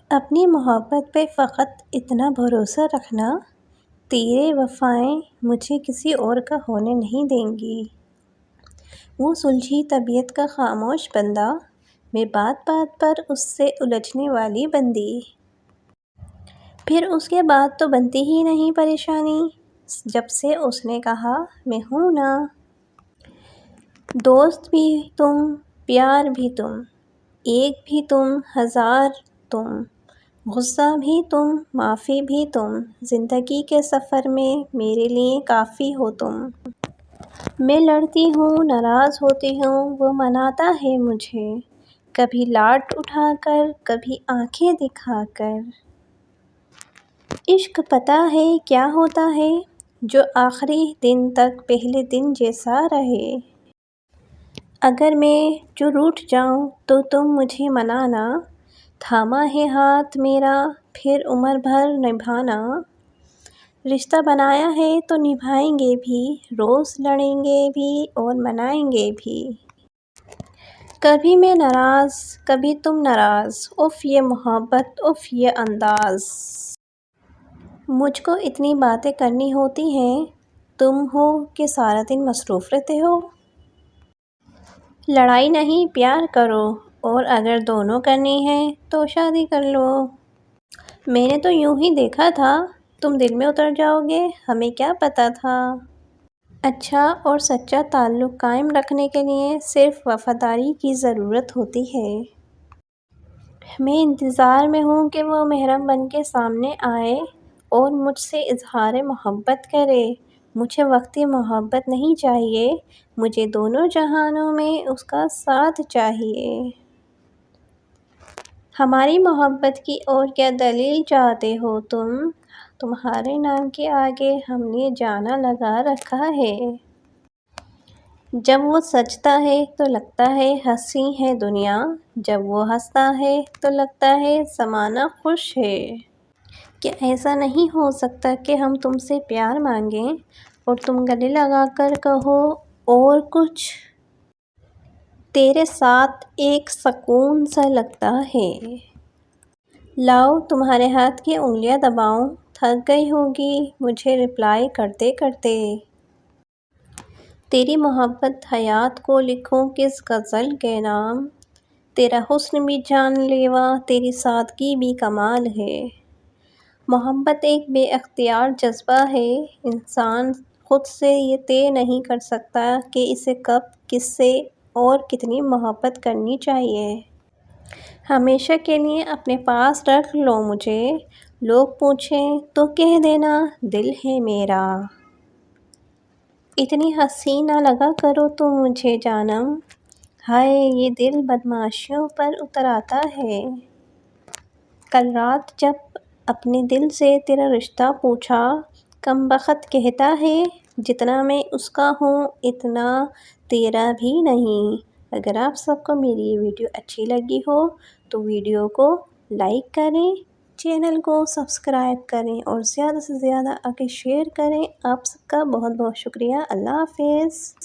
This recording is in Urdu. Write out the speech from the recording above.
اپنی محبت پہ فقط اتنا بھروسہ رکھنا، تیرے وفائیں مجھے کسی اور کا ہونے نہیں دیں گی۔ وہ سلجھی طبیعت کا خاموش بندہ، میں بات بات پر اس سے الجھنے والی بندی۔ پھر اس کے بعد تو بنتی ہی نہیں پریشانی، جب سے اس نے کہا میں ہوں نا۔ دوست بھی تم، پیار بھی تم، ایک بھی تم، ہزار تم، غصہ بھی تم، معافی بھی تم، زندگی کے سفر میں میرے لیے کافی ہو تم۔ میں لڑتی ہوں، ناراض ہوتی ہوں، وہ مناتا ہے مجھے، کبھی لاڈ اٹھا کر، کبھی آنکھیں دکھا کر۔ عشق پتہ ہے کیا ہوتا ہے، جو آخری دن تک پہلے دن جیسا رہے۔ اگر میں جو روٹھ جاؤں تو تم مجھے منانا، تھاما ہے ہاتھ میرا پھر عمر بھر نبھانا۔ رشتہ بنایا ہے تو نبھائیں گے بھی، روز لڑیں گے بھی اور منائیں گے بھی۔ کبھی میں ناراض، کبھی تم ناراض، اف یہ محبت، اف یہ انداز۔ مجھ کو اتنی باتیں کرنی ہوتی ہیں، تم ہو کہ سارا دن مصروف رہتے ہو۔ لڑائی نہیں پیار کرو، اور اگر دونوں کرنی ہے تو شادی کر لو۔ میں نے تو یوں ہی دیکھا تھا، تم دل میں اتر جاؤ گے، ہمیں کیا پتہ تھا۔ اچھا اور سچا تعلق قائم رکھنے کے لیے صرف وفاداری کی ضرورت ہوتی ہے۔ میں انتظار میں ہوں کہ وہ محرم بن کے سامنے آئے اور مجھ سے اظہار محبت کرے۔ مجھے وقتی محبت نہیں چاہیے، مجھے دونوں جہانوں میں اس کا ساتھ چاہیے۔ ہماری محبت کی اور کیا دلیل چاہتے ہو تم، تمہارے نام کے آگے ہم نے جانا لگا رکھا ہے۔ جب وہ سجتا ہے تو لگتا ہے ہنسی ہے دنیا، جب وہ ہنستا ہے تو لگتا ہے زمانہ خوش ہے۔ کیا ایسا نہیں ہو سکتا کہ ہم تم سے پیار مانگیں اور تم گلے لگا کر کہو اور کچھ؟ تیرے ساتھ ایک سکون سا لگتا ہے۔ لاؤ تمہارے ہاتھ کی انگلیاں دباؤں، تھک گئی ہوگی مجھے رپلائی کرتے کرتے۔ تیری محبت حیات کو لکھوں کس غزل کے نام، تیرا حسن بھی جان لیوا، تیری سادگی بھی کمال ہے۔ محبت ایک بے اختیار جذبہ ہے، انسان خود سے یہ طے نہیں کر سکتا کہ اسے کب، کس سے اور کتنی محبت کرنی چاہیے۔ ہمیشہ کے لیے اپنے پاس رکھ لو مجھے، لوگ پوچھیں تو کہہ دینا دل ہے میرا۔ اتنی ہنسی نہ لگا کرو تم مجھے جانم، ہائے یہ دل بدمعاشیوں پر اتر آتا ہے۔ کل رات جب اپنے دل سے تیرا رشتہ پوچھا، کم بخت کہتا ہے جتنا میں اس کا ہوں اتنا تیرا بھی نہیں۔ اگر آپ سب کو میری یہ ویڈیو اچھی لگی ہو تو ویڈیو کو لائک کریں، چینل کو سبسکرائب کریں اور زیادہ سے زیادہ آگے شیئر کریں۔ آپ سب کا بہت بہت شکریہ۔ اللہ حافظ۔